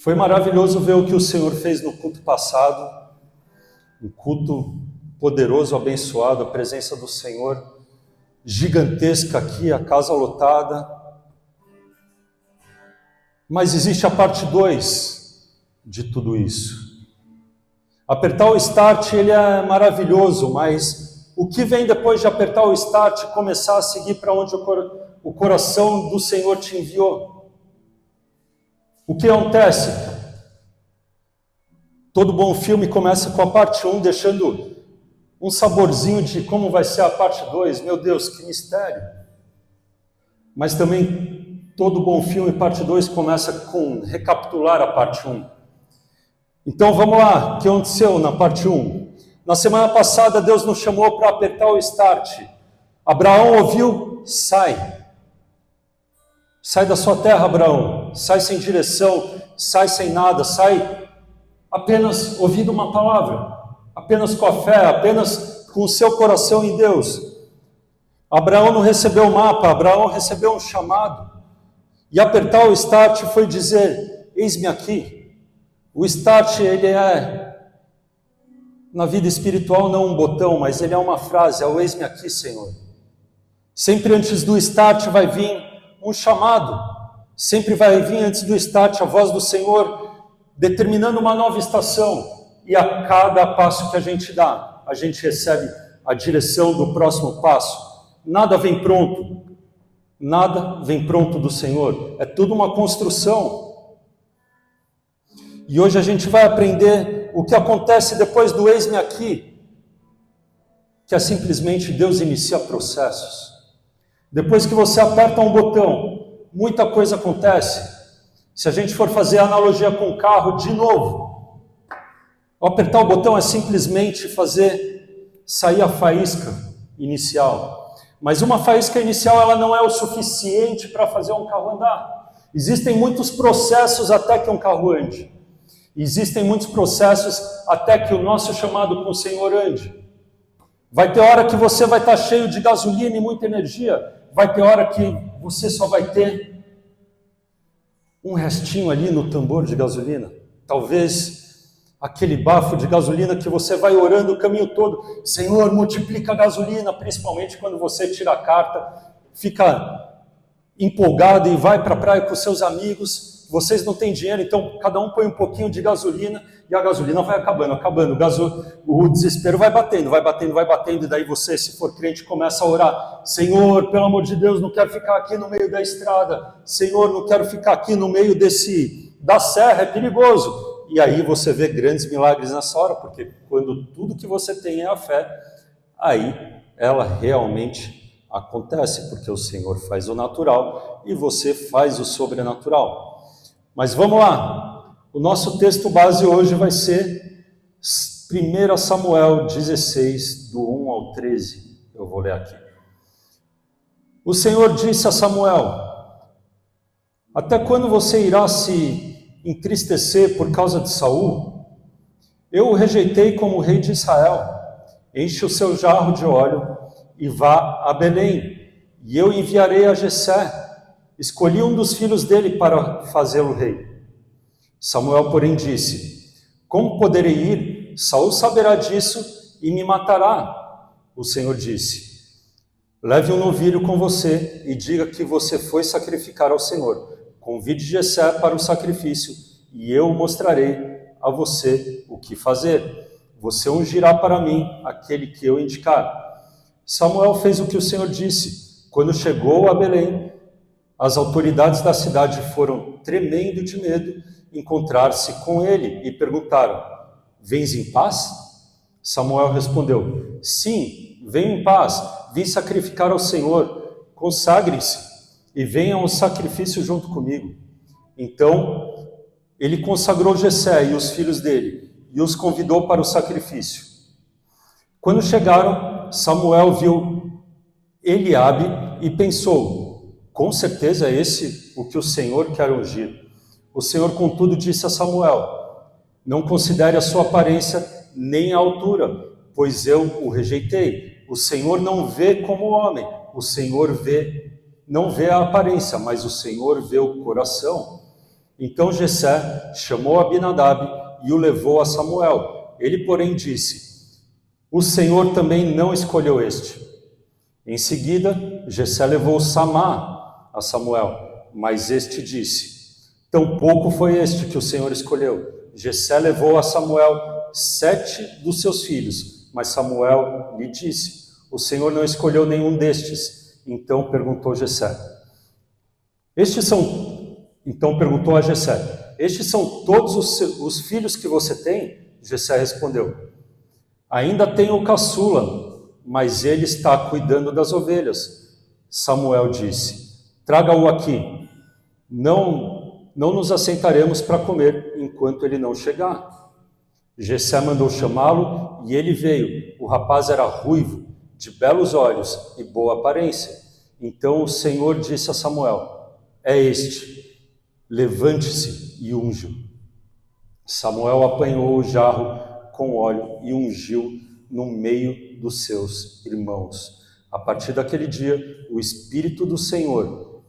Foi maravilhoso ver o que o Senhor fez no culto passado, um culto poderoso, abençoado, a presença do Senhor gigantesca aqui, a casa lotada. Mas existe a parte 2 de tudo isso. Apertar o start, ele é maravilhoso, mas o que vem depois de apertar o start, começar a seguir para onde o coração do Senhor te enviou? O que acontece? Todo bom filme começa com a parte 1, deixando um saborzinho de como vai ser a parte 2. Meu Deus, que mistério! Mas também todo bom filme, parte 2, começa com recapitular a parte 1. Então vamos lá, o que aconteceu na parte 1? Na semana passada Deus nos chamou para apertar o start. Abraão ouviu, sai. Sai da sua terra, Abraão. Sai sem direção, sai sem nada, sai apenas ouvindo uma palavra. Apenas com a fé, apenas com o seu coração em Deus. Abraão não recebeu o mapa, Abraão recebeu um chamado. E apertar o start foi dizer, eis-me aqui. O start, ele é, na vida espiritual, não um botão, mas ele é uma frase, é o eis-me aqui, Senhor. Sempre antes do start vai vir um chamado. Sempre vai vir antes do start a voz do Senhor, determinando uma nova estação. E a cada passo que a gente dá, a gente recebe a direção do próximo passo. Nada vem pronto. Nada vem pronto do Senhor. É tudo uma construção. E hoje a gente vai aprender o que acontece depois do eis-me aqui, que é simplesmente Deus inicia processos. Depois que você aperta um botão, muita coisa acontece. Se a gente for fazer a analogia com o carro, de novo, apertar o botão é simplesmente fazer sair a faísca inicial. Mas uma faísca inicial, ela não é o suficiente para fazer um carro andar. Existem muitos processos até que um carro ande. Existem muitos processos até que o nosso chamado com o Senhor ande. Vai ter hora que você vai estar cheio de gasolina e muita energia. Vai ter hora que você só vai ter um restinho ali no tambor de gasolina. Talvez aquele bafo de gasolina que você vai orando o caminho todo. Senhor, multiplica a gasolina, principalmente quando você tira a carta, fica empolgado e vai para a praia com seus amigos. Vocês não têm dinheiro, então cada um põe um pouquinho de gasolina e a gasolina vai acabando. O desespero vai batendo, e daí você, se for crente, começa a orar. Senhor, pelo amor de Deus, não quero ficar aqui no meio da estrada. Senhor, não quero ficar aqui no meio da serra, é perigoso. E aí você vê grandes milagres nessa hora, porque quando tudo que você tem é a fé, aí ela realmente acontece, porque o Senhor faz o natural e você faz o sobrenatural. Mas vamos lá, o nosso texto base hoje vai ser 1 Samuel 16, do 1 ao 13. Eu vou ler aqui. O Senhor disse a Samuel, até quando você irá se entristecer por causa de Saul? Eu o rejeitei como rei de Israel. Enche o seu jarro de óleo e vá a Belém, e eu enviarei a Jessé. Escolhi um dos filhos dele para fazê-lo rei. Samuel, porém, disse, como poderei ir? Saul saberá disso e me matará. O Senhor disse, leve um novilho com você e diga que você foi sacrificar ao Senhor. Convide Jessé para o sacrifício e eu mostrarei a você o que fazer. Você ungirá para mim aquele que eu indicar. Samuel fez o que o Senhor disse. Quando chegou a Belém, as autoridades da cidade foram tremendo de medo encontrar-se com ele e perguntaram, vens em paz? Samuel respondeu, sim, venho em paz, vim sacrificar ao Senhor, consagrem-se e venham ao sacrifício junto comigo. Então, ele consagrou Jessé e os filhos dele e os convidou para o sacrifício. Quando chegaram, Samuel viu Eliabe e pensou, com certeza é esse o que o Senhor quer ungir. O Senhor, contudo, disse a Samuel, não considere a sua aparência nem a altura, pois eu o rejeitei. O Senhor não vê como homem, o Senhor não vê a aparência, mas o Senhor vê o coração. Então Jessé chamou Abinadab e o levou a Samuel. Ele, porém, disse: o Senhor também não escolheu este. Em seguida, Jessé levou Samá a Samuel, mas este disse: tampouco foi este que o Senhor escolheu. Jessé levou a Samuel 7 dos seus filhos, mas Samuel lhe disse: o Senhor não escolheu nenhum destes. Então perguntou a Jessé: estes são todos os filhos que você tem? Jessé respondeu: ainda tenho o caçula, mas ele está cuidando das ovelhas. Samuel disse: traga-o aqui. Não nos assentaremos para comer enquanto ele não chegar. Jessé mandou chamá-lo e ele veio. O rapaz era ruivo, de belos olhos e boa aparência. Então o Senhor disse a Samuel: é este, levante-se e unja-o. Samuel apanhou o jarro com óleo e ungiu no meio dos seus irmãos. A partir daquele dia, o Espírito do Senhor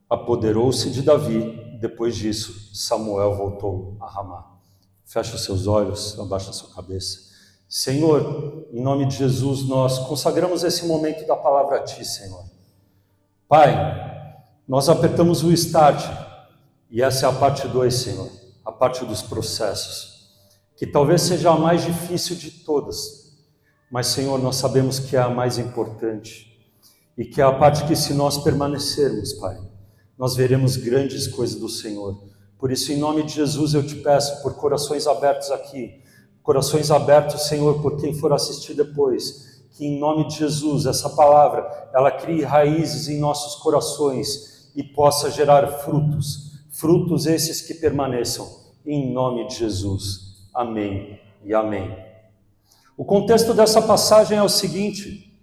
apoderou-se de Davi. Depois disso, Samuel voltou a Ramá. Fecha os seus olhos, abaixa a sua cabeça. Senhor, em nome de Jesus, nós consagramos esse momento da palavra a Ti, Senhor. Pai, nós apertamos o start, e essa é a parte 2, Senhor, a parte dos processos, que talvez seja a mais difícil de todas, mas, Senhor, nós sabemos que é a mais importante, e que é a parte que, se nós permanecermos, Pai, nós veremos grandes coisas do Senhor. Por isso, em nome de Jesus, eu te peço por corações abertos aqui, corações abertos, Senhor, por quem for assistir depois, que em nome de Jesus, essa palavra, ela crie raízes em nossos corações e possa gerar frutos esses que permaneçam, em nome de Jesus. Amém e amém. O contexto dessa passagem é o seguinte: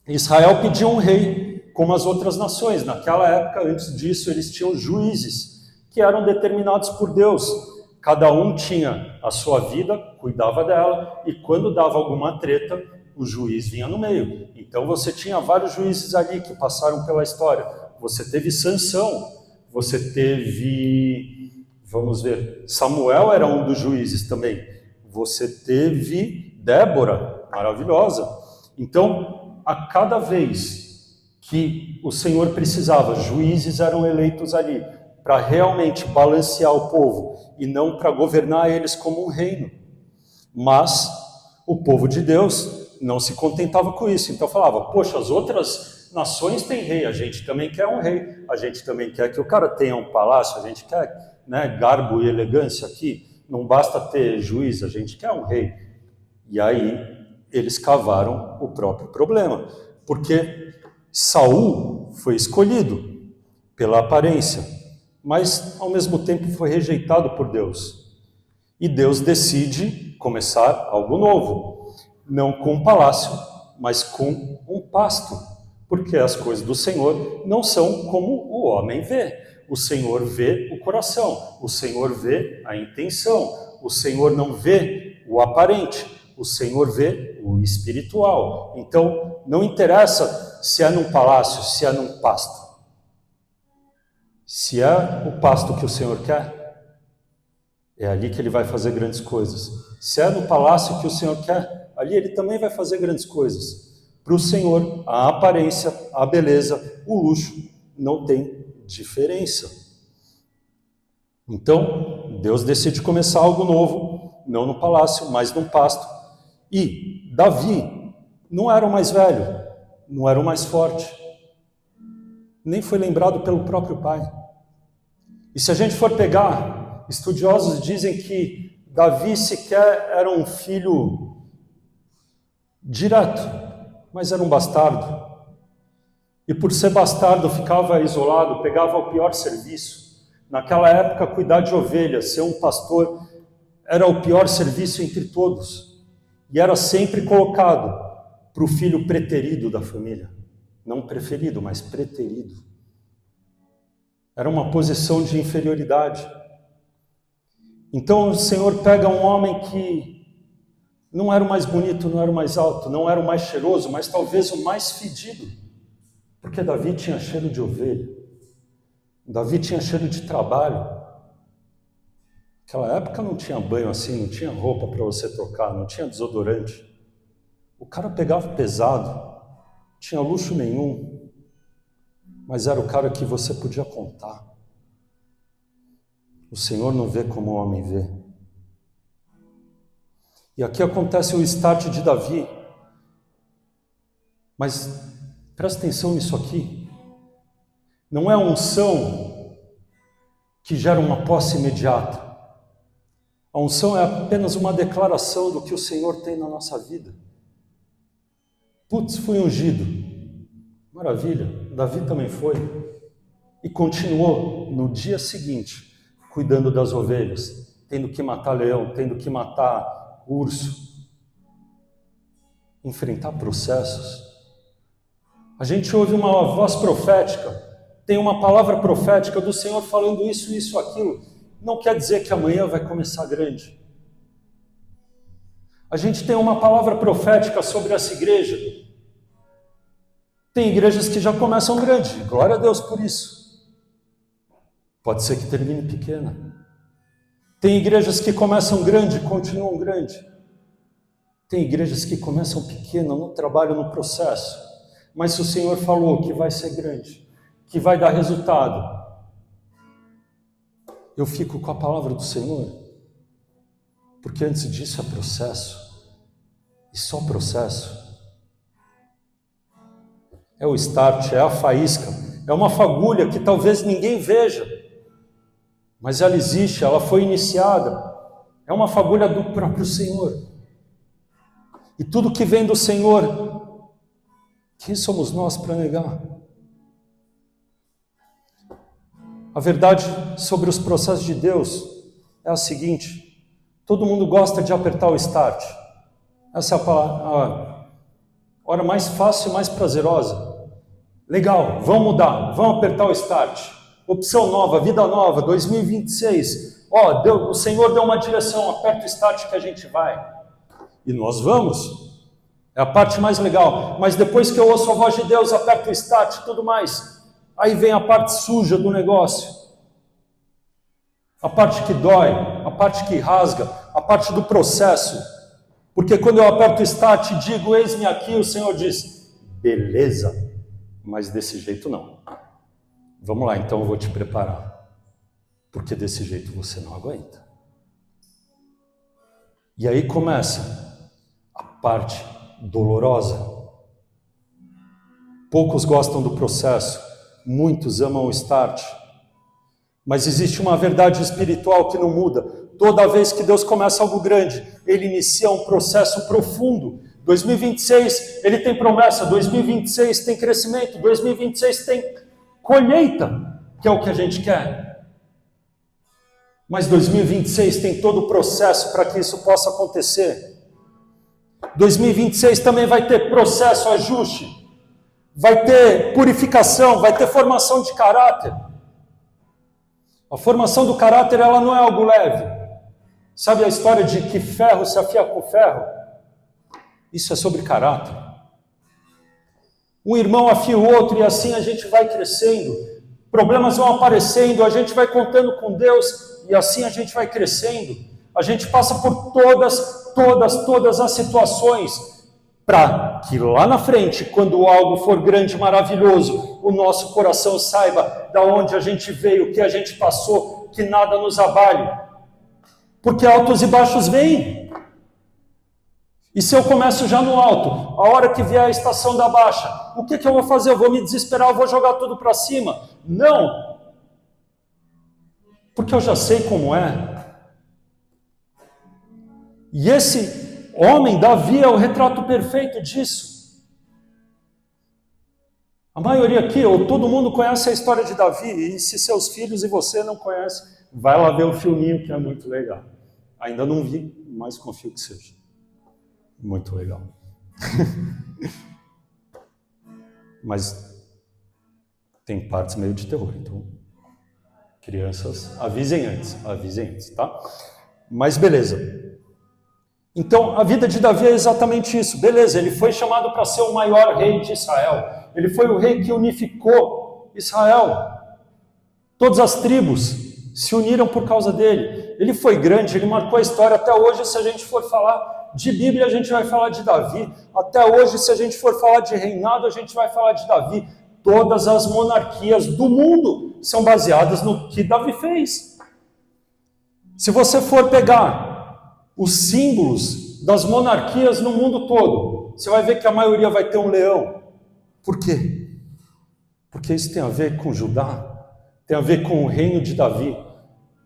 Israel pediu um rei, como as outras nações. Naquela época, antes disso, eles tinham juízes, que eram determinados por Deus. Cada um tinha a sua vida, cuidava dela, e quando dava alguma treta, o juiz vinha no meio. Então você tinha vários juízes ali que passaram pela história. Você teve Sansão, você teve, vamos ver, Samuel era um dos juízes também. Você teve Débora, maravilhosa. Então, a cada vez que o Senhor precisava, juízes eram eleitos ali, para realmente balancear o povo e não para governar eles como um reino. Mas o povo de Deus não se contentava com isso. Então falava: poxa, as outras nações têm rei, a gente também quer um rei, a gente também quer que o cara tenha um palácio, a gente quer, garbo e elegância aqui, não basta ter juiz, a gente quer um rei. E aí eles cavaram o próprio problema, porque Saul foi escolhido pela aparência, mas ao mesmo tempo foi rejeitado por Deus. E Deus decide começar algo novo, não com um palácio, mas com um pasto, porque as coisas do Senhor não são como o homem vê. O Senhor vê o coração, o Senhor vê a intenção, o Senhor não vê o aparente, o Senhor vê o espiritual. Então, não interessa se é num palácio, se é num pasto. Se é o pasto que o Senhor quer, é ali que Ele vai fazer grandes coisas. Se é no palácio que o Senhor quer, ali Ele também vai fazer grandes coisas. Para o Senhor, a aparência, a beleza, o luxo não tem diferença. Então, Deus decide começar algo novo, não no palácio, mas no pasto. E Davi não era o mais velho, não era o mais forte, nem foi lembrado pelo próprio pai. E se a gente for pegar, estudiosos dizem que Davi sequer era um filho direto, mas era um bastardo. E por ser bastardo ficava isolado, pegava o pior serviço. Naquela época, cuidar de ovelhas, ser um pastor, era o pior serviço entre todos. E era sempre colocado para o filho preterido da família. Não preferido, mas preterido. Era uma posição de inferioridade. Então o Senhor pega um homem que não era o mais bonito, não era o mais alto, não era o mais cheiroso, mas talvez o mais fedido. Porque Davi tinha cheiro de ovelha. Davi tinha cheiro de trabalho. Naquela época não tinha banho assim, não tinha roupa para você trocar, não tinha desodorante. O cara pegava pesado, não tinha luxo nenhum, mas era o cara que você podia contar. O Senhor não vê como o homem vê. E aqui acontece o start de Davi. Mas presta atenção nisso aqui. Não é a unção que gera uma posse imediata. A unção é apenas uma declaração do que o Senhor tem na nossa vida. Putz, fui ungido. Maravilha, Davi também foi. E continuou no dia seguinte, cuidando das ovelhas, tendo que matar leão, tendo que matar urso, enfrentar processos. A gente ouve uma voz profética, tem uma palavra profética do Senhor falando isso, isso, aquilo. Não quer dizer que amanhã vai começar grande. A gente tem uma palavra profética sobre essa igreja. Tem igrejas que já começam grande, glória a Deus por isso. Pode ser que termine pequena. Tem igrejas que começam grande e continuam grande. Tem igrejas que começam pequena no trabalho, no processo. Mas se o Senhor falou que vai ser grande, que vai dar resultado, eu fico com a palavra do Senhor. Porque antes disso é processo. E só processo. É o start, é a faísca, é uma fagulha que talvez ninguém veja, mas ela existe, ela foi iniciada, é uma fagulha do próprio Senhor. E tudo que vem do Senhor, quem somos nós para negar? A verdade sobre os processos de Deus é a seguinte: todo mundo gosta de apertar o start. Essa é a hora mais fácil e mais prazerosa. Legal, vamos mudar, vamos apertar o start. Opção nova, vida nova, 2026. O Senhor deu uma direção, aperta o start que a gente vai. E nós vamos. É a parte mais legal. Mas depois que eu ouço a voz de Deus, aperto o start e tudo mais. Aí vem a parte suja do negócio. A parte que dói, a parte que rasga, a parte do processo. Porque quando eu aperto o start e digo, eis-me aqui, o Senhor diz, beleza, mas desse jeito não. Vamos lá, então eu vou te preparar. Porque desse jeito você não aguenta. E aí começa a parte dolorosa. Poucos gostam do processo, muitos amam o start. Mas existe uma verdade espiritual que não muda. Toda vez que Deus começa algo grande, Ele inicia um processo profundo. 2026, Ele tem promessa, 2026 tem crescimento, 2026 tem colheita, que é o que a gente quer. Mas 2026 tem todo o processo para que isso possa acontecer. 2026 também vai ter processo, ajuste, vai ter purificação, vai ter formação de caráter. A formação do caráter, ela não é algo leve. Sabe a história de que ferro se afia com ferro? Isso é sobre caráter. Um irmão afia o outro e assim a gente vai crescendo. Problemas vão aparecendo, a gente vai contando com Deus e assim a gente vai crescendo. A gente passa por todas as situações para que lá na frente, quando algo for grande e maravilhoso, o nosso coração saiba da onde a gente veio, o que a gente passou, que nada nos abale. Porque altos e baixos vêm. E se eu começo já no alto, a hora que vier a estação da baixa, o que eu vou fazer? Eu vou me desesperar, eu vou jogar tudo para cima? Não! Porque eu já sei como é. E esse homem, Davi, é o retrato perfeito disso. A maioria aqui, ou todo mundo conhece a história de Davi, e se seus filhos e você não conhecem, vai lá ver o filminho que é muito legal. Ainda não vi, mas confio que seja. Muito legal. Mas tem partes meio de terror, então crianças, avisem antes, tá? Mas beleza. Então, a vida de Davi é exatamente isso. Beleza, ele foi chamado para ser o maior rei de Israel. Ele foi o rei que unificou Israel. Todas as tribos se uniram por causa dele. ele foi grande, ele marcou a história. Até hoje, se a gente for falar de Bíblia, a gente vai falar de Davi. Até hoje, se a gente for falar de reinado, a gente vai falar de Davi. Todas as monarquias do mundo são baseadas no que Davi fez. Se você for pegar os símbolos das monarquias no mundo todo, você vai ver que a maioria vai ter um leão. Por quê? Porque isso tem a ver com Judá, tem a ver com o reino de Davi,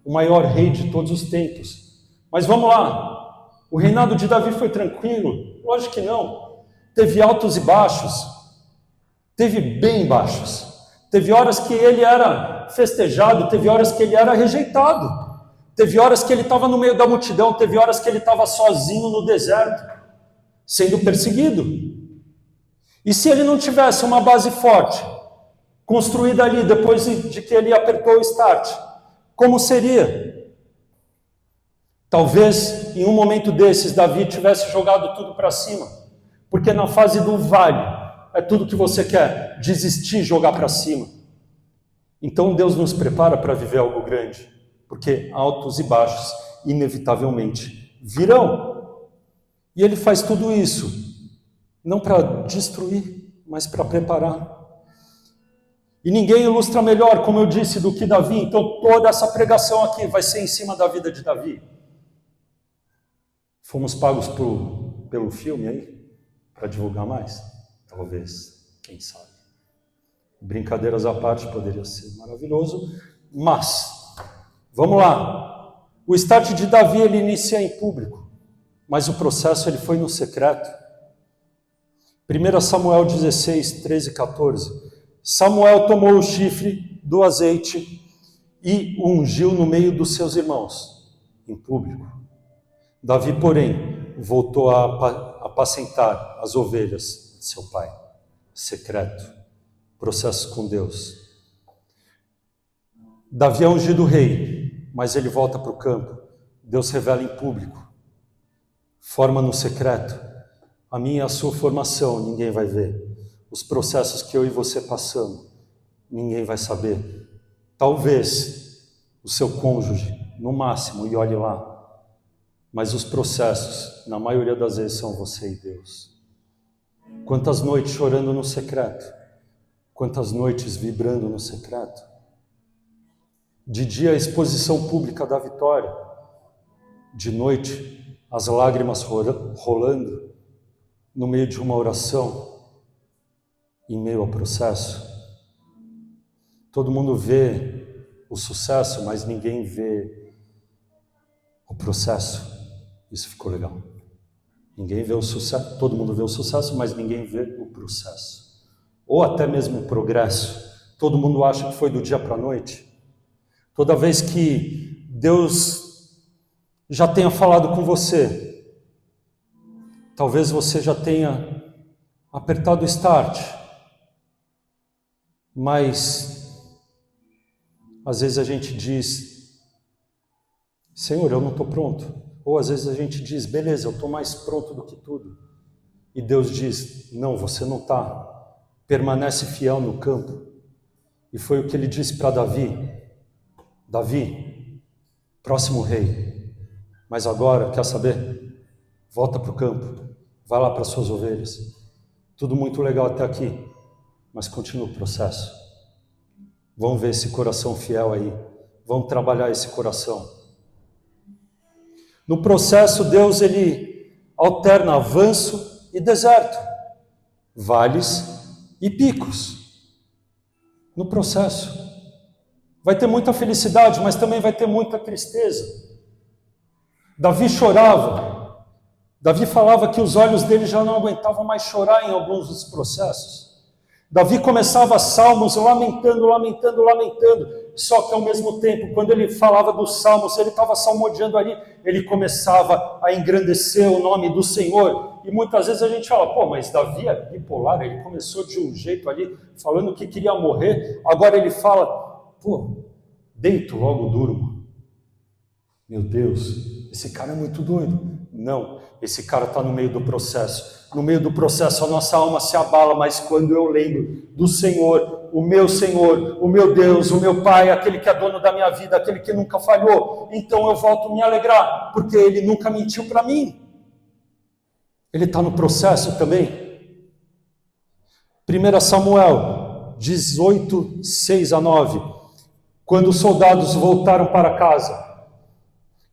o maior rei de todos os tempos. Mas vamos lá, o reinado de Davi foi tranquilo? Lógico que não. Teve altos e baixos, teve bem baixos. Teve horas que ele era festejado, teve horas que ele era rejeitado. Teve horas que ele estava no meio da multidão, teve horas que ele estava sozinho no deserto, sendo perseguido. E se ele não tivesse uma base forte, construída ali, depois de que ele apertou o start, como seria? Talvez, em um momento desses, Davi tivesse jogado tudo para cima, porque na fase do vale, é tudo que você quer, desistir, jogar para cima. Então Deus nos prepara para viver algo grande, porque altos e baixos, inevitavelmente, virão. E ele faz tudo isso, não para destruir, mas para preparar. E ninguém ilustra melhor, como eu disse, do que Davi. Então toda essa pregação aqui vai ser em cima da vida de Davi. Fomos pagos pelo filme aí, para divulgar mais? Talvez, quem sabe. Brincadeiras à parte, poderia ser maravilhoso, mas, vamos lá. O start de Davi, ele inicia em público, mas o processo ele foi no secreto. 1 Samuel 16, 13 e 14. Samuel tomou o chifre do azeite e o ungiu no meio dos seus irmãos, em público. Davi, porém, voltou a apacentar as ovelhas de seu pai, secreto, processo com Deus. Davi é ungido rei, mas ele volta para o campo. Deus revela em público, forma no secreto. A minha e a sua formação ninguém vai ver. Os processos que eu e você passamos, ninguém vai saber. Talvez o seu cônjuge, no máximo, e olhe lá. Mas os processos, na maioria das vezes, são você e Deus. Quantas noites chorando no secreto? Quantas noites vibrando no secreto? De dia, a exposição pública da vitória. De noite, as lágrimas rolando no meio de uma oração. Em meio ao processo, todo mundo vê o sucesso, mas ninguém vê o processo. Isso ficou legal. Ninguém vê o sucesso, todo mundo vê o sucesso, mas ninguém vê o processo. Ou até mesmo o progresso. Todo mundo acha que foi do dia para a noite. Toda vez que Deus já tenha falado com você, talvez você já tenha apertado o start, mas às vezes a gente diz, Senhor, eu não estou pronto. Ou às vezes a gente diz, beleza, eu estou mais pronto do que tudo. E Deus diz, não, você não está. Permanece fiel no campo. E foi o que ele disse para Davi. Davi, próximo rei. Mas agora, quer saber? Volta para o campo. Vai lá para as suas ovelhas. Tudo muito legal até aqui. Mas continua o processo. Vamos ver esse coração fiel aí. Vamos trabalhar esse coração. No processo, Deus ele alterna avanço e deserto, vales e picos. No processo. Vai ter muita felicidade, mas também vai ter muita tristeza. Davi chorava. Davi falava que os olhos dele já não aguentavam mais chorar em alguns dos processos. Davi começava salmos lamentando, lamentando, lamentando, só que ao mesmo tempo, quando ele falava dos salmos, ele estava salmodiando ali, ele começava a engrandecer o nome do Senhor, e muitas vezes a gente fala, pô, mas Davi é bipolar, ele começou de um jeito ali, falando que queria morrer, agora ele fala, pô, deito, logo durmo. Meu Deus, esse cara é muito doido. Não, esse cara está no meio do processo. No meio do processo a nossa alma se abala, mas quando eu lembro do Senhor, o meu Deus, o meu Pai, aquele que é dono da minha vida, aquele que nunca falhou, então eu volto a me alegrar, porque Ele nunca mentiu para mim. Ele está no processo também. 1 Samuel 18, 6-9. Quando os soldados voltaram para casa,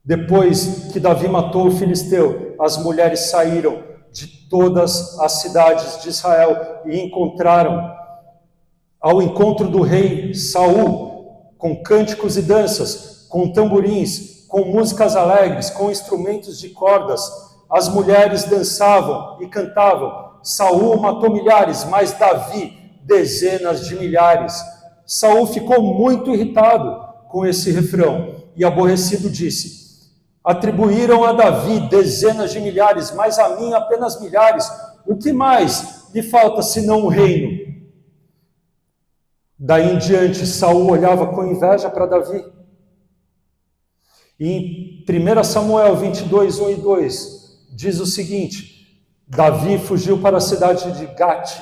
depois que Davi matou o filisteu, as mulheres saíram de todas as cidades de Israel e encontraram ao encontro do rei Saul, com cânticos e danças, com tamborins, com músicas alegres, com instrumentos de cordas. As mulheres dançavam e cantavam. Saul matou milhares, mas Davi dezenas de milhares. Saul ficou muito irritado com esse refrão e aborrecido disse: atribuíram a Davi dezenas de milhares, mas a mim apenas milhares. O que mais lhe falta senão o reino? Daí em diante, Saul olhava com inveja para Davi. E em 1 Samuel 22, 1 e 2, diz o seguinte: Davi fugiu para a cidade de Gate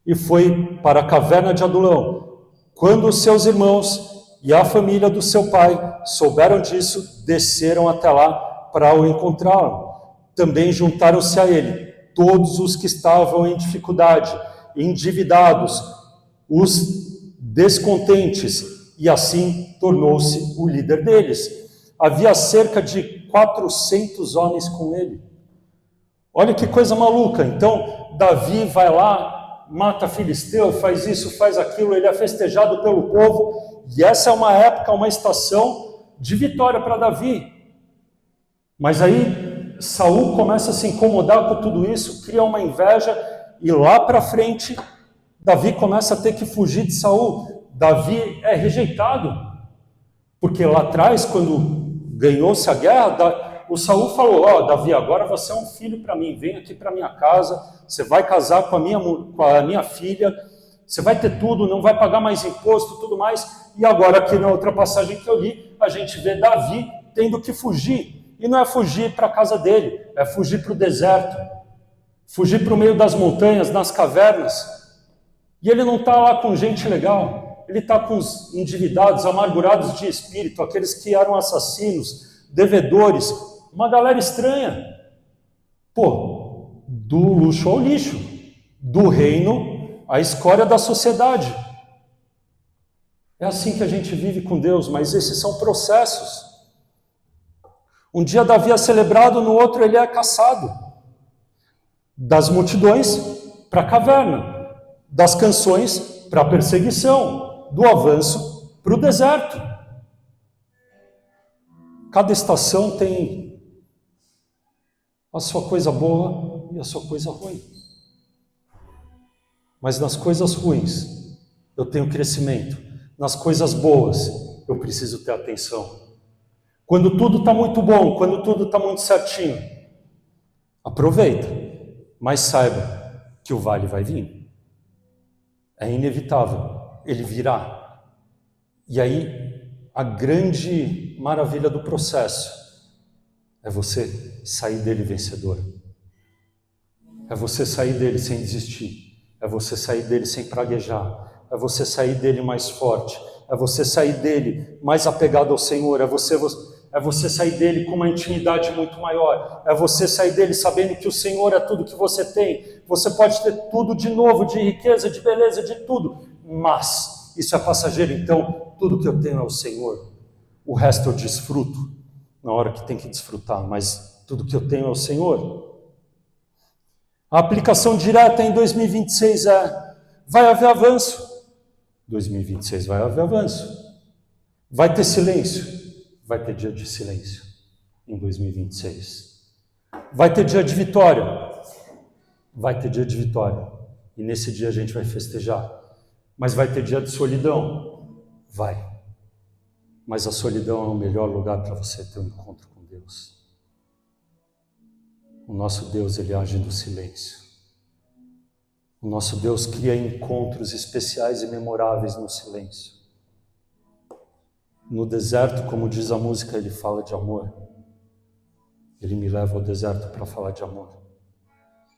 e foi para a caverna de Adulão. Quando os seus irmãos e a família do seu pai souberam disso, desceram até lá para o encontrá-lo. Também juntaram-se a ele todos os que estavam em dificuldade, endividados, os descontentes, e assim tornou-se o líder deles. Havia cerca de 400 homens com ele. Olha que coisa maluca. Então, Davi vai lá, mata filisteu, faz isso, faz aquilo, ele é festejado pelo povo, e essa é uma época, uma estação de vitória para Davi. Mas aí, Saul começa a se incomodar com tudo isso, cria uma inveja, e lá para frente, Davi começa a ter que fugir de Saul. Davi é rejeitado, porque lá atrás, quando ganhou-se a guerra, o Saul falou: Davi, agora você é um filho para mim, vem aqui para minha casa, você vai casar com a minha filha, você vai ter tudo, não vai pagar mais imposto, tudo mais. E agora aqui na outra passagem que eu li, a gente vê Davi tendo que fugir, e não é fugir para a casa dele, é fugir para o deserto, fugir para o meio das montanhas, nas cavernas. E ele não está lá com gente legal, ele está com os endividados, amargurados de espírito, aqueles que eram assassinos, devedores, uma galera estranha. Pô, do luxo ao lixo, do reino à escória da sociedade. É assim que a gente vive com Deus, mas esses são processos. Um dia Davi é celebrado, no outro ele é caçado. Das multidões para a caverna, das canções para a perseguição, do avanço para o deserto. Cada estação tem a sua coisa boa e a sua coisa ruim. Mas nas coisas ruins eu tenho crescimento, nas coisas boas eu preciso ter atenção. Quando tudo está muito bom, quando tudo está muito certinho, aproveita, mas saiba que o vale vai vir. É inevitável, ele virá. E aí, a grande maravilha do processo é você sair dele vencedor. É você sair dele sem desistir. É você sair dele sem praguejar. É você sair dele mais forte. É você sair dele mais apegado ao Senhor. É você sair dele com uma intimidade muito maior. É você sair dele sabendo que o Senhor é tudo que você tem. Você pode ter tudo de novo, de riqueza, de beleza, de tudo. Mas isso é passageiro, então tudo que eu tenho é o Senhor. O resto eu desfruto na hora que tem que desfrutar, mas tudo que eu tenho é o Senhor. A aplicação direta em 2026 vai haver avanço. 2026 vai haver avanço. Vai ter silêncio. Vai ter dia de silêncio em 2026. Vai ter dia de vitória. Vai ter dia de vitória. E nesse dia a gente vai festejar. Mas vai ter dia de solidão? Vai. Mas a solidão é o melhor lugar para você ter um encontro com Deus. O nosso Deus, ele age no silêncio. O nosso Deus cria encontros especiais e memoráveis no silêncio. No deserto, como diz a música, ele fala de amor. Ele me leva ao deserto para falar de amor.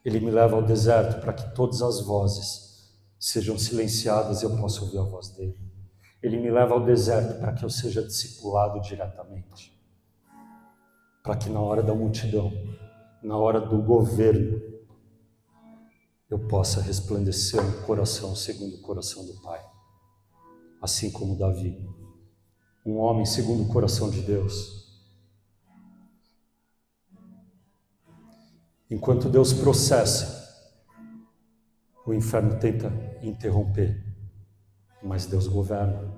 Ele me leva ao deserto para que todas as vozes sejam silenciadas e eu possa ouvir a voz dele. Ele me leva ao deserto para que eu seja discipulado diretamente. Para que na hora da multidão, na hora do governo, eu possa resplandecer um coração segundo o coração do Pai. Assim como Davi, um homem segundo o coração de Deus. Enquanto Deus processa, o inferno tenta interromper, mas Deus governa.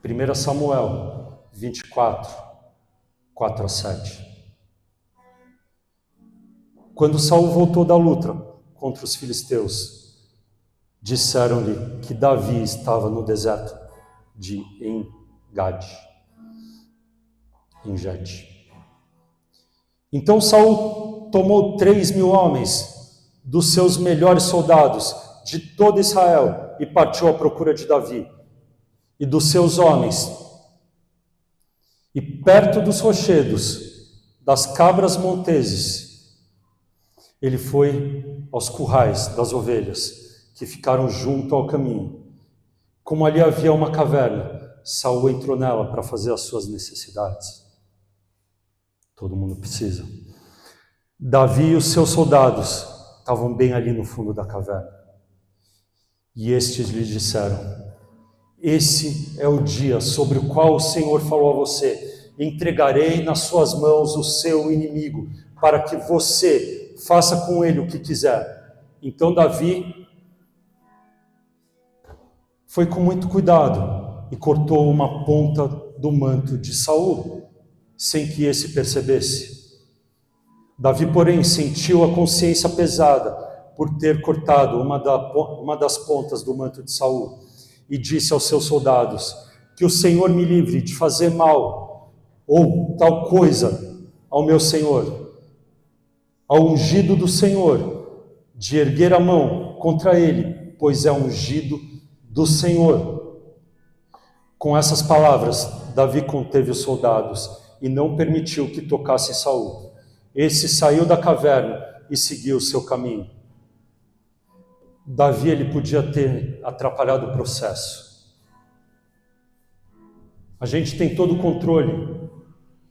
1 Samuel 24, 4-7. Quando Saul voltou da luta contra os filisteus, disseram-lhe que Davi estava no deserto de Engade. Então Saul tomou 3.000 homens dos seus melhores soldados de todo Israel e partiu à procura de Davi e dos seus homens. E perto dos rochedos, das cabras monteses, ele foi aos currais das ovelhas que ficaram junto ao caminho. Como ali havia uma caverna, Saul entrou nela para fazer as suas necessidades. Todo mundo precisa. Davi e os seus soldados estavam bem ali no fundo da caverna. E estes lhe disseram: esse é o dia sobre o qual o Senhor falou a você: entregarei nas suas mãos o seu inimigo, para que você faça com ele o que quiser. Então Davi foi com muito cuidado e cortou uma ponta do manto de Saul, sem que esse percebesse. Davi, porém, sentiu a consciência pesada por ter cortado uma das pontas do manto de Saul, e disse aos seus soldados: que o Senhor me livre de fazer mal ou tal coisa ao meu Senhor, ao ungido do Senhor, de erguer a mão contra ele, pois é ungido do Senhor. Com essas palavras, Davi conteve os soldados e não permitiu que tocasse Saul. Esse saiu da caverna e seguiu o seu caminho. Davi, ele podia ter atrapalhado o processo. A gente tem todo o controle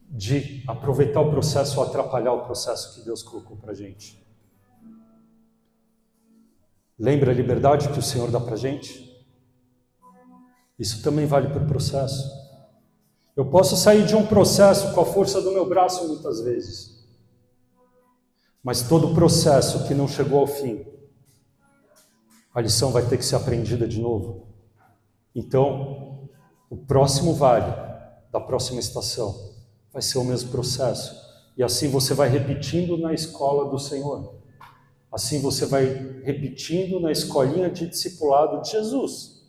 de aproveitar o processo ou atrapalhar o processo que Deus colocou para a gente. Lembra a liberdade que o Senhor dá para a gente? Isso também vale para o processo. Eu posso sair de um processo com a força do meu braço muitas vezes, mas todo processo que não chegou ao fim, a lição vai ter que ser aprendida de novo. Então, o próximo vale da próxima estação vai ser o mesmo processo. E assim você vai repetindo na escola do Senhor. Assim você vai repetindo na escolinha de discipulado de Jesus.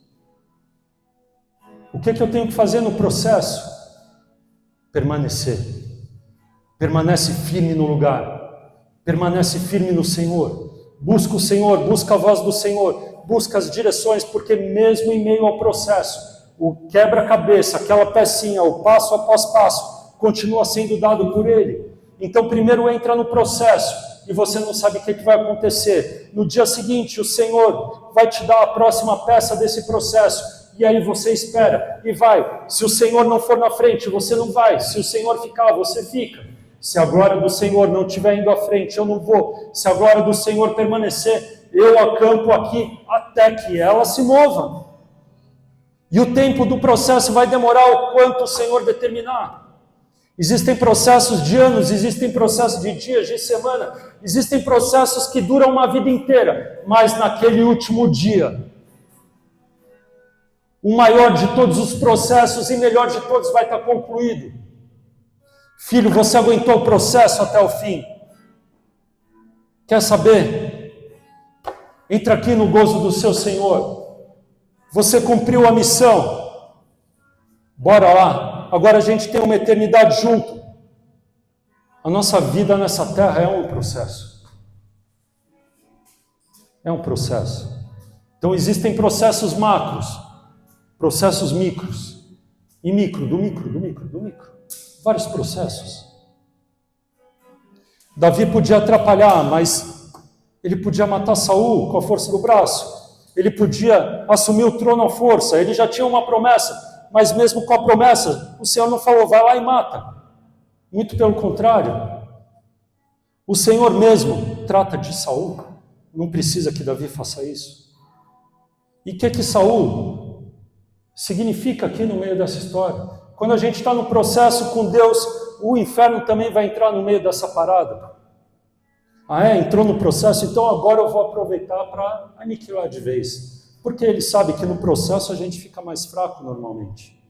O que eu tenho que fazer no processo? Permanecer. Permanece firme no lugar. Permanece firme no Senhor. Busca o Senhor, busca a voz do Senhor, busca as direções, porque mesmo em meio ao processo, o quebra-cabeça, aquela pecinha, o passo após passo, continua sendo dado por Ele. Então primeiro entra no processo e você não sabe o que vai acontecer. No dia seguinte, o Senhor vai te dar a próxima peça desse processo, e aí você espera e vai. Se o Senhor não for na frente, você não vai. Se o Senhor ficar, você fica. Se a glória do Senhor não estiver indo à frente, eu não vou. Se a glória do Senhor permanecer, eu acampo aqui até que ela se mova. E o tempo do processo vai demorar o quanto o Senhor determinar. Existem processos de anos, existem processos de dias, de semana, existem processos que duram uma vida inteira, mas naquele último dia, o maior de todos os processos e melhor de todos vai estar concluído. Filho, você aguentou o processo até o fim? Quer saber? Entra aqui no gozo do seu Senhor. Você cumpriu a missão. Bora lá. Agora a gente tem uma eternidade junto. A nossa vida nessa terra é um processo. É um processo. Então existem processos macros, processos micros. E do micro. Vários processos. Davi podia atrapalhar, mas ele podia matar Saul com a força do braço. Ele podia assumir o trono à força. Ele já tinha uma promessa, mas mesmo com a promessa, o Senhor não falou, vai lá e mata. Muito pelo contrário. O Senhor mesmo trata de Saul. Não precisa que Davi faça isso. E o que Saul significa aqui no meio dessa história? Quando a gente está no processo com Deus, o inferno também vai entrar no meio dessa parada. Entrou no processo, então agora eu vou aproveitar para aniquilar de vez. Porque ele sabe que no processo a gente fica mais fraco normalmente.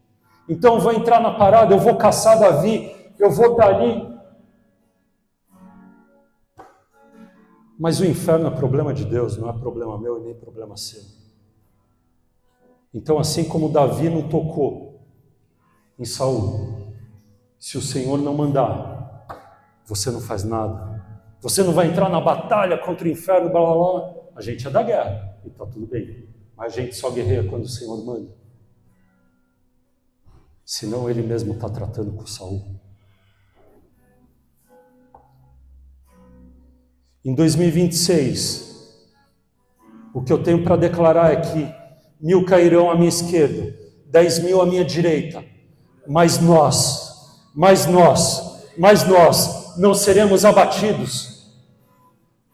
Então eu vou entrar na parada, eu vou caçar Davi, eu vou estar ali. Mas o inferno é problema de Deus, não é problema meu e nem problema seu. Então, assim como Davi não tocou em Saul, se o Senhor não mandar, você não faz nada. Você não vai entrar na batalha contra o inferno, blá blá blá. A gente é da guerra, e está tudo bem. Mas a gente só guerreia quando o Senhor manda. Senão ele mesmo está tratando com Saul. Em 2026, o que eu tenho para declarar é que 1000 cairão à minha esquerda, 10.000 à minha direita, mas nós não seremos abatidos.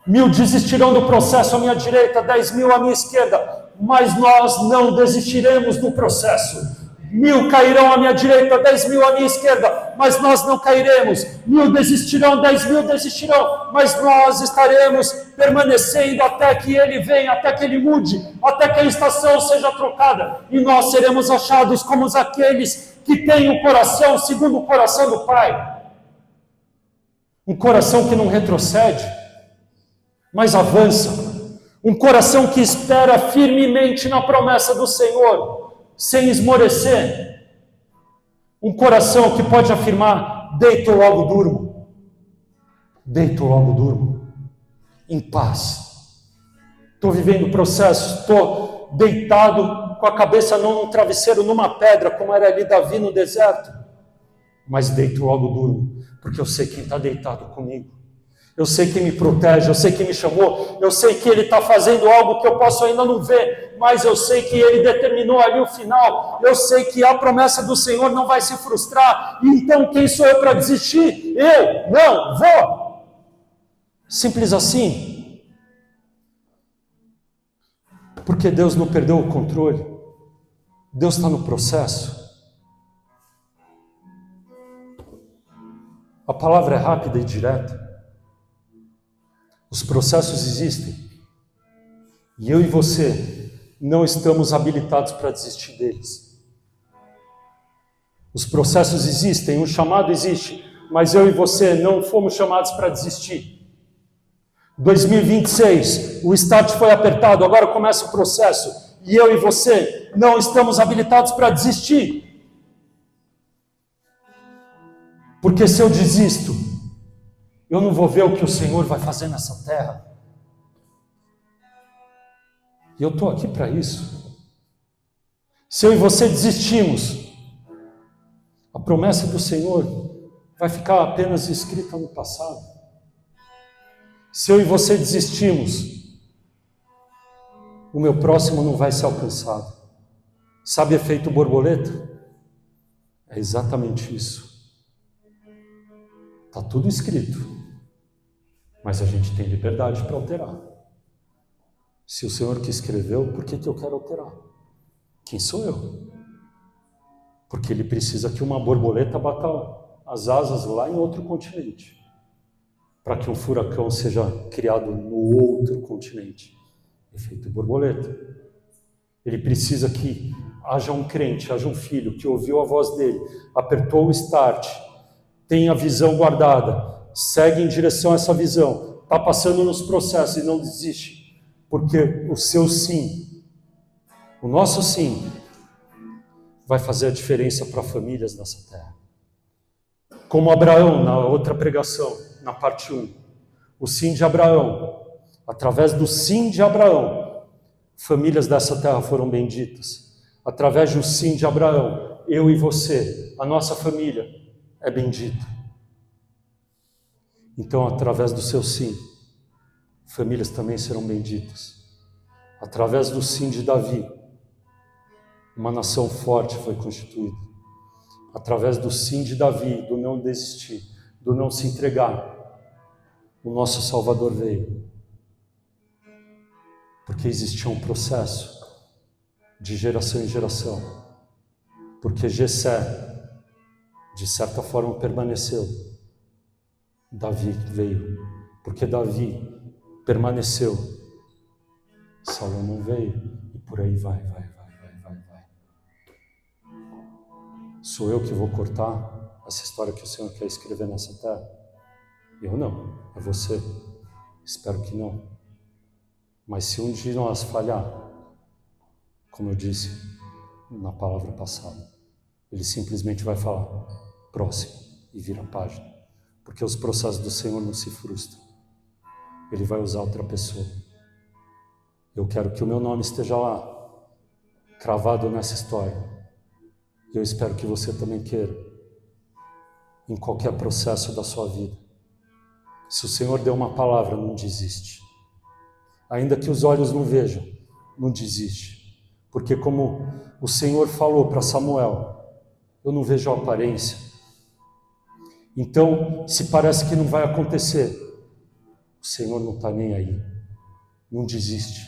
1000 desistirão do processo à minha direita, 10.000 à minha esquerda, mas nós não desistiremos do processo. 1000 cairão à minha direita, 10.000 à minha esquerda, mas nós não cairemos. 1000 desistirão, 10.000 desistirão, mas nós estaremos permanecendo até que ele venha, até que ele mude, até que a estação seja trocada. E nós seremos achados como aqueles que têm o coração segundo o coração do Pai. Um coração que não retrocede, mas avança. Um coração que espera firmemente na promessa do Senhor, sem esmorecer. Um coração que pode afirmar, deito logo durmo. Deito logo durmo. Em paz. Estou vivendo o processo, estou deitado com a cabeça não num travesseiro, numa pedra, como era ali Davi no deserto. Mas deito logo durmo, porque eu sei quem está deitado comigo. Eu sei quem me protege, eu sei quem me chamou, eu sei que Ele está fazendo algo que eu posso ainda não ver, mas eu sei que Ele determinou ali o final, eu sei que a promessa do Senhor não vai se frustrar, então quem sou eu para desistir? Eu não vou! Simples assim. Porque Deus não perdeu o controle, Deus está no processo. A palavra é rápida e direta. Os processos existem. E eu e você não estamos habilitados para desistir deles. Os processos existem, o chamado existe, mas eu e você não fomos chamados para desistir. 2026, o start foi apertado, agora começa o processo. E eu e você não estamos habilitados para desistir. Porque se eu desisto, eu não vou ver o que o Senhor vai fazer nessa terra. E eu estou aqui para isso. Se eu e você desistimos, a promessa do Senhor vai ficar apenas escrita no passado. Se eu e você desistimos, o meu próximo não vai ser alcançado. Sabe efeito borboleta? É exatamente isso. Está tudo escrito. Mas a gente tem liberdade para alterar. Se o Senhor que escreveu, por que eu quero alterar? Quem sou eu? Porque Ele precisa que uma borboleta bata as asas lá em outro continente, para que um furacão seja criado no outro continente. Efeito borboleta. Ele precisa que haja um crente, haja um filho que ouviu a voz dele, apertou o start, tem a visão guardada, segue em direção a essa visão, está passando nos processos e não desiste, porque o seu sim, o nosso sim, vai fazer a diferença para famílias nessa terra. Como Abraão, na outra pregação, na parte 1, o sim de Abraão, através do sim de Abraão, famílias dessa terra foram benditas. Através do sim de Abraão, eu e você, a nossa família, é bendita. Então, através do seu sim, famílias também serão benditas. Através do sim de Davi, uma nação forte foi constituída. Através do sim de Davi, do não desistir, do não se entregar, o nosso Salvador veio. Porque existia um processo de geração em geração. Porque Jessé, de certa forma, permaneceu. Davi veio. Porque Davi permaneceu. Salomão veio. E por aí vai. Sou eu que vou cortar essa história que o Senhor quer escrever nessa terra? Eu não, é você. Espero que não. Mas se um de nós falhar, como eu disse na palavra passada, ele simplesmente vai falar, próximo, e vira a página. Porque os processos do Senhor não se frustram. Ele vai usar outra pessoa. Eu quero que o meu nome esteja lá, cravado nessa história. E eu espero que você também queira, em qualquer processo da sua vida. Se o Senhor deu uma palavra, não desiste. Ainda que os olhos não vejam, não desiste. Porque como o Senhor falou para Samuel, eu não vejo a aparência. Então, se parece que não vai acontecer, o Senhor não está nem aí. Não desiste.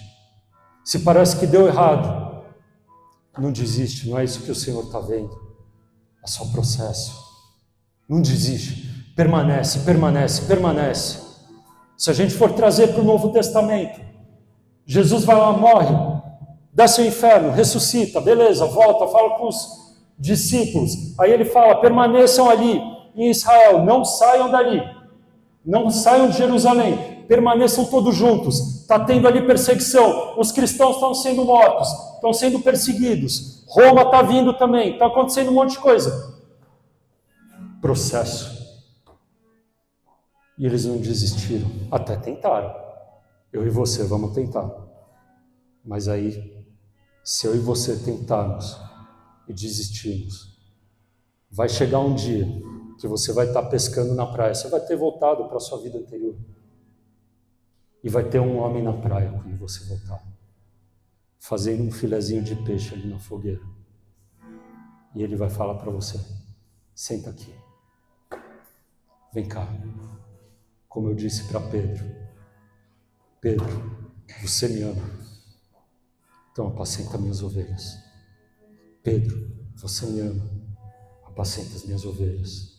Se parece que deu errado, não desiste, não é isso que o Senhor está vendo. É só processo. Não desiste. Permanece. Se a gente for trazer para o Novo Testamento, Jesus vai lá, morre, desce ao inferno, ressuscita, beleza, volta, fala com os discípulos. Aí ele fala, permaneçam ali em Israel, não saiam dali, não saiam de Jerusalém, permaneçam todos juntos. Está tendo ali perseguição, os cristãos estão sendo mortos, estão sendo perseguidos, Roma está vindo também, está acontecendo um monte de coisa. Processo. E eles não desistiram, até tentaram. Eu e você vamos tentar. Mas aí, se eu e você tentarmos e desistirmos, vai chegar um dia que você vai estar pescando na praia, você vai ter voltado para a sua vida anterior. E vai ter um homem na praia quando você voltar, fazendo um filezinho de peixe ali na fogueira. E ele vai falar para você, senta aqui, vem cá. Como eu disse para Pedro, Pedro, você me ama, então apacenta minhas ovelhas. Pedro, você me ama, apacenta as minhas ovelhas.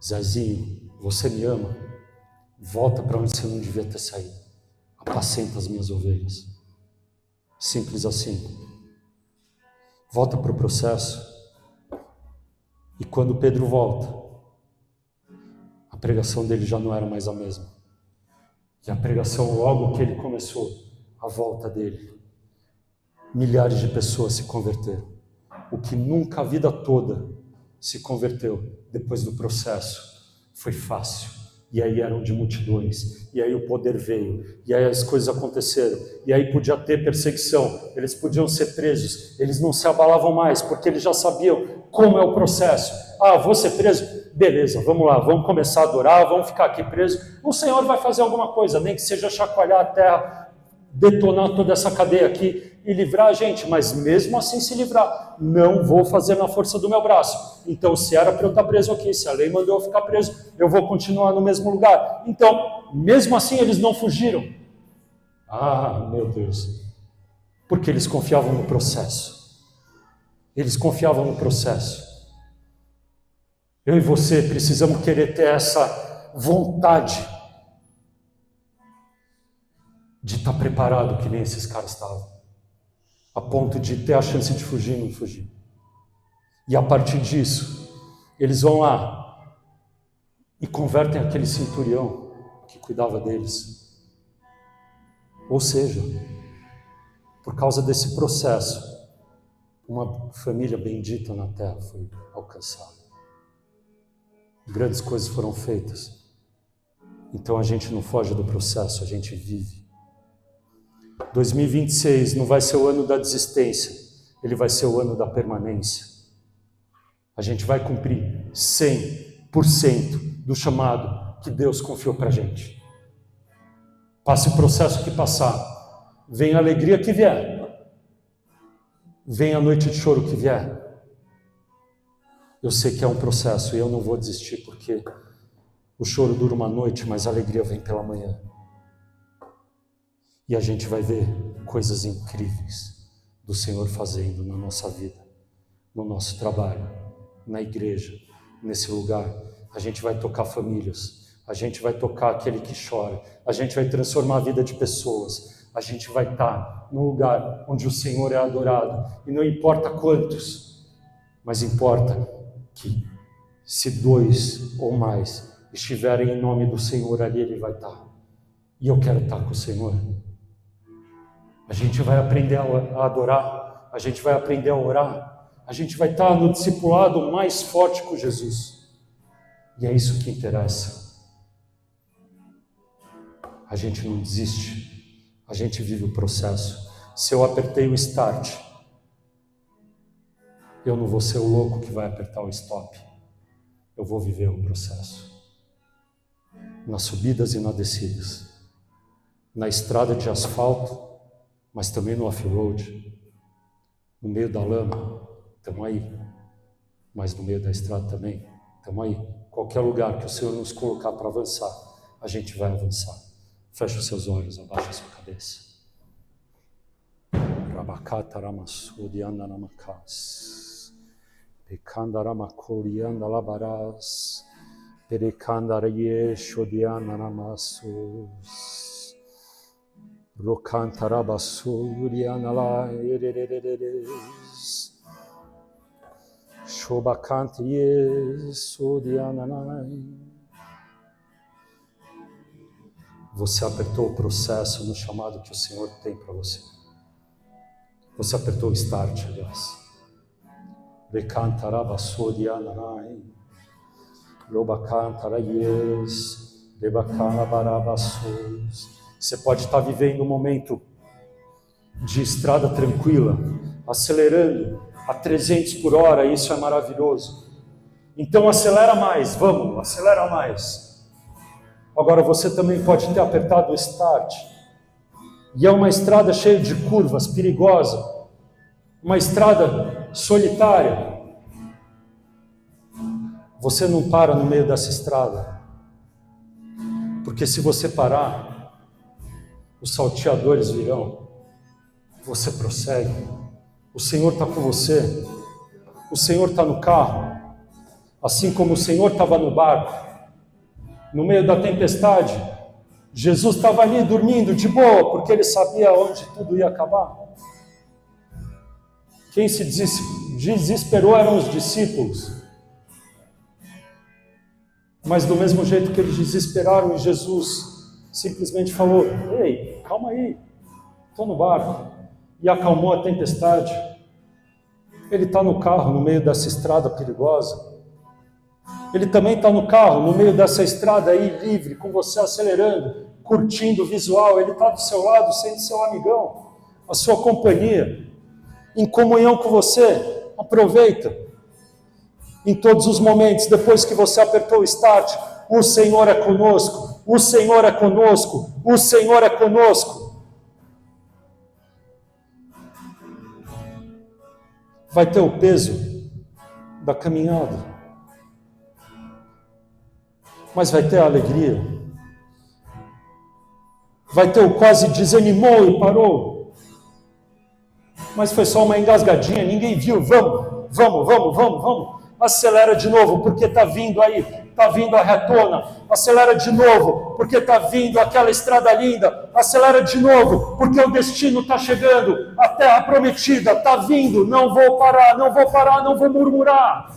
Zezinho, você me ama, volta para onde você não devia ter saído, apacenta as minhas ovelhas. Simples assim. Volta para o processo. E quando Pedro volta, a pregação dele já não era mais a mesma. E a pregação, logo que ele começou, a volta dele, milhares de pessoas se converteram. O que nunca a vida toda se converteu depois do processo foi fácil. E aí eram de multidões, e aí o poder veio, e aí as coisas aconteceram, e aí podia ter perseguição, eles podiam ser presos, eles não se abalavam mais, porque eles já sabiam como é o processo. Ah, vou ser preso? Beleza, vamos lá, vamos começar a adorar, vamos ficar aqui presos. O Senhor vai fazer alguma coisa, nem que seja chacoalhar a terra, detonar toda essa cadeia aqui e livrar a gente, mas mesmo assim se livrar, não vou fazer na força do meu braço. Então, se era para eu estar preso aqui, se a lei mandou eu ficar preso, eu vou continuar no mesmo lugar. Então, mesmo assim eles não fugiram. Ah, meu Deus, porque eles confiavam no processo. Eles confiavam no processo. Eu e você precisamos querer ter essa vontade de estar preparado que nem esses caras estavam, a ponto de ter a chance de fugir e não fugir. E a partir disso, eles vão lá e convertem aquele centurião que cuidava deles. Ou seja, por causa desse processo, uma família bendita na terra foi alcançada. Grandes coisas foram feitas. Então a gente não foge do processo, a gente vive. 2026 não vai ser o ano da desistência, ele vai ser o ano da permanência. A gente vai cumprir 100% do chamado que Deus confiou para a gente. Passe o processo que passar, vem a alegria que vier, vem a noite de choro que vier. Eu sei que é um processo e eu não vou desistir, porque o choro dura uma noite, mas a alegria vem pela manhã. E a gente vai ver coisas incríveis do Senhor fazendo na nossa vida, no nosso trabalho, na igreja, nesse lugar. A gente vai tocar famílias, a gente vai tocar aquele que chora, a gente vai transformar a vida de pessoas, a gente vai estar num lugar onde o Senhor é adorado, e não importa quantos, mas importa que se 2 ou mais estiverem em nome do Senhor, ali Ele vai estar. E eu quero estar com o Senhor. A gente vai aprender a adorar, a gente vai aprender a orar, a gente vai estar no discipulado mais forte com Jesus. E é isso que interessa. A gente não desiste, a gente vive o processo. Se eu apertei o start, eu não vou ser o louco que vai apertar o stop. Eu vou viver o processo. Nas subidas e nas descidas. Na estrada de asfalto, mas também no off-road. No meio da lama, estamos aí. Mas no meio da estrada também, estamos aí. Qualquer lugar que o Senhor nos colocar para avançar, a gente vai avançar. Feche os seus olhos, abaixa a sua cabeça. Rabakataramasuriandanamas. Pekandaramakuriandalabaras. Perekandarieshodiananamasus. Rokantarabasurianalaererereres. Shobakantariesodiananai. Você apertou o processo no chamado que o Senhor tem para você. Você apertou o start, aliás. Rekantarabasodiananai. Robakantaraies. Rebakarabarabassos. Você pode estar vivendo um momento de estrada tranquila, acelerando a 300 por hora, e isso é maravilhoso. Então acelera mais, vamos, acelera mais. Agora você também pode ter apertado o start, e é uma estrada cheia de curvas, perigosa, uma estrada solitária. Você não para no meio dessa estrada, porque se você parar, os salteadores virão, você prossegue, o Senhor está com você, o Senhor está no carro, assim como o Senhor estava no barco, no meio da tempestade. Jesus estava ali dormindo de boa, porque ele sabia onde tudo ia acabar. Quem se desesperou eram os discípulos. Mas do mesmo jeito que eles desesperaram, Jesus simplesmente falou: ei, calma aí, estou no barco. E acalmou a tempestade. Ele está no carro, no meio dessa estrada perigosa. Ele também está no carro, no meio dessa estrada aí, livre, com você acelerando, curtindo o visual. Ele está do seu lado, sendo seu amigão, a sua companhia, em comunhão com você. Aproveita. Em todos os momentos, depois que você apertou o start, o Senhor é conosco, o Senhor é conosco, o Senhor é conosco. Vai ter o peso da caminhada, mas vai ter a alegria. Vai ter o quase desanimou e parou, mas foi só uma engasgadinha, ninguém viu. Vamos. Acelera de novo, porque está vindo aí, está vindo a retona. Acelera de novo, porque está vindo aquela estrada linda. Acelera de novo, porque o destino está chegando. A terra prometida está vindo. Não vou parar, não vou murmurar.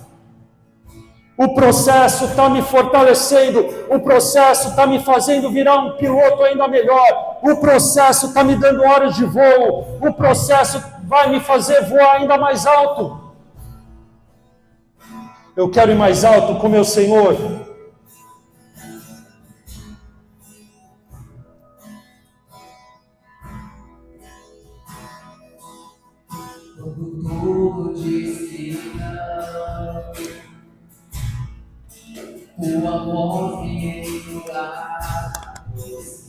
O processo está me fortalecendo. O processo está me fazendo virar um piloto ainda melhor. O processo está me dando horas de voo. O processo vai me fazer voar ainda mais alto. Eu quero ir mais alto com meu Senhor. Tua voz me entoar você.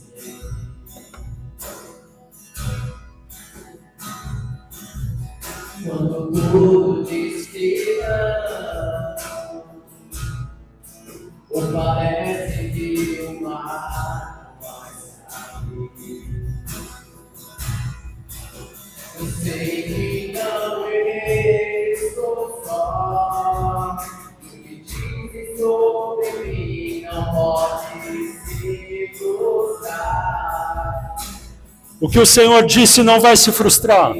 Quando tudo diz que não, ou parece que o mar vai sair. Eu sei que não estou só. O que dizem sobre mim não pode se frustrar. O que o Senhor disse não vai se frustrar.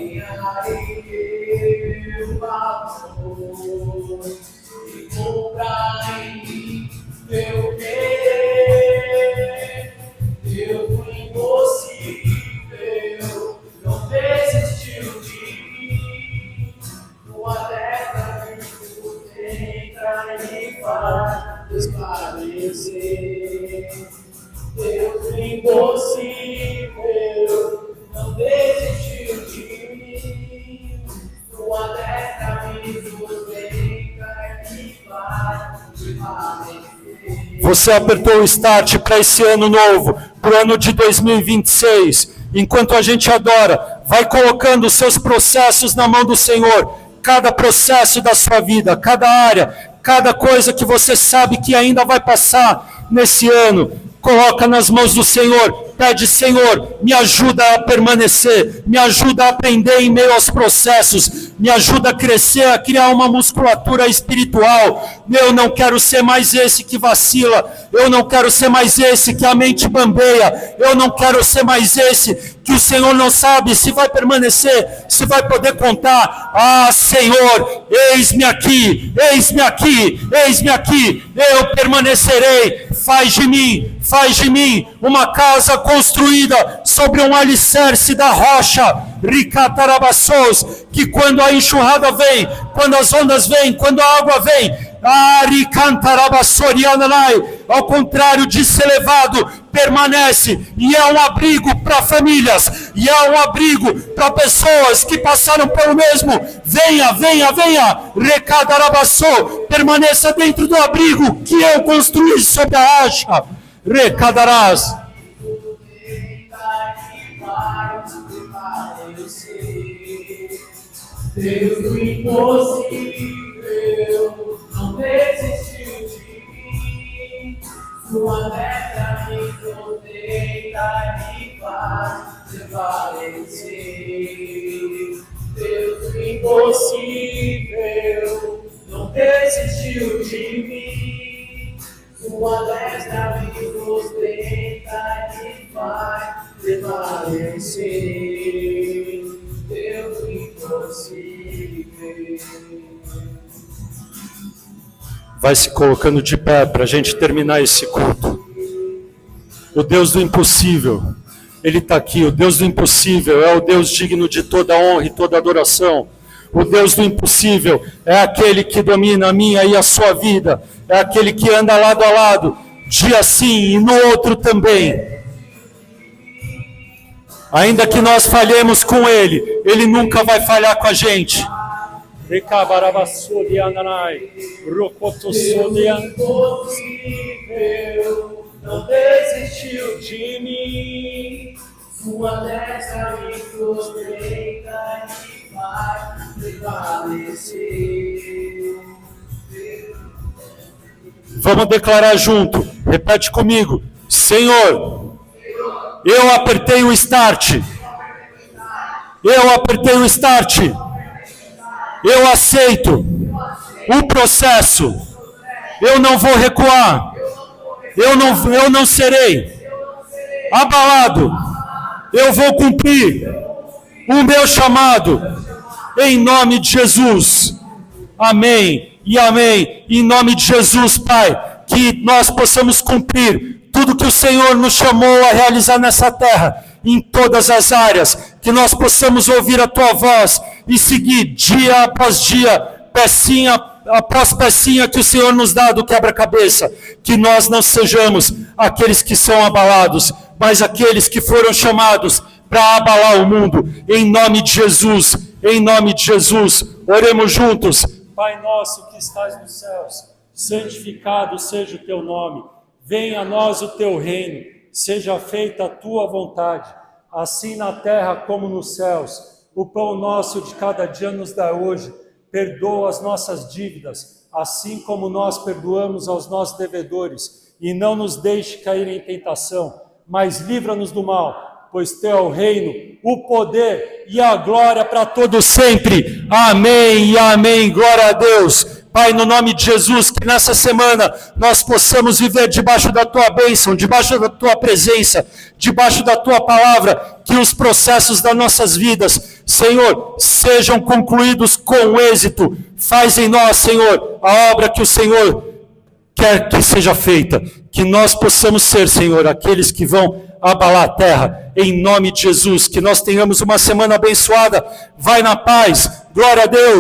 Deus impossível não desistiu de mim. Tua destra me sustenta e faz permanecer. Você apertou o start para esse ano novo, para o ano de 2026. Enquanto a gente adora, vai colocando os seus processos na mão do Senhor. Cada processo da sua vida, cada área, cada coisa que você sabe que ainda vai passar nesse ano, coloca nas mãos do Senhor. Pede, Senhor, me ajuda a permanecer, me ajuda a aprender em meio aos processos, me ajuda a crescer, a criar uma musculatura espiritual. Eu não quero ser mais esse que vacila, eu não quero ser mais esse que a mente bambeia, eu não quero ser mais esse que o Senhor não sabe se vai permanecer, se vai poder contar. Ah, Senhor, eis-me aqui, eis-me aqui, eis-me aqui, eu permanecerei. Faz de mim uma casa construída sobre um alicerce da rocha, Ricatarabassos, que quando a enxurrada vem, quando as ondas vêm, quando a água vem, ao contrário de ser levado, permanece, e é um abrigo para famílias, e é um abrigo para pessoas que passaram pelo mesmo. Venha, Recadarabassou, permaneça dentro do abrigo que eu construí sobre a rocha, Recadarás. Deus do impossível não desistiu de mim. Sua destra me sustenta e faz prevalecer. Deus do impossível não desistiu de mim. Sua destra me sustenta e faz prevalecer. Deus impossível. Vai se colocando de pé para a gente terminar esse culto. O Deus do impossível, Ele está aqui. O Deus do impossível é o Deus digno de toda honra e toda adoração. O Deus do impossível é aquele que domina a minha e a sua vida. É aquele que anda lado a lado, dia sim e no outro também. Ainda que nós falhemos com Ele, Ele nunca vai falhar com a gente. Não desistiu de mim. Sua destra me sustenta e faz prevalecer. Vamos declarar junto. Repete comigo. Senhor, eu apertei o start. Eu apertei o start. Eu aceito o processo. Eu não vou recuar. Eu não serei abalado. Eu vou cumprir o meu chamado. Em nome de Jesus. Amém e amém. Em nome de Jesus, Pai, que nós possamos cumprir tudo que o Senhor nos chamou a realizar nessa terra, em todas as áreas, que nós possamos ouvir a Tua voz e seguir dia após dia, pecinha após pecinha que o Senhor nos dá do quebra-cabeça, que nós não sejamos aqueles que são abalados, mas aqueles que foram chamados para abalar o mundo, em nome de Jesus, oremos juntos. Pai nosso que estás nos céus, santificado seja o teu nome, venha a nós o teu reino, seja feita a tua vontade, assim na terra como nos céus. O pão nosso de cada dia nos dá hoje, perdoa as nossas dívidas, assim como nós perdoamos aos nossos devedores, e não nos deixe cair em tentação, mas livra-nos do mal, pois teu é o reino, o poder e a glória para todos sempre. Amém e amém. Glória a Deus. Pai, no nome de Jesus, que nessa semana nós possamos viver debaixo da Tua bênção, debaixo da Tua presença, debaixo da Tua palavra, que os processos das nossas vidas, Senhor, sejam concluídos com êxito. Faz em nós, Senhor, a obra que o Senhor quer que seja feita, que nós possamos ser, Senhor, aqueles que vão abalar a terra, em nome de Jesus, que nós tenhamos uma semana abençoada. Vai na paz, glória a Deus.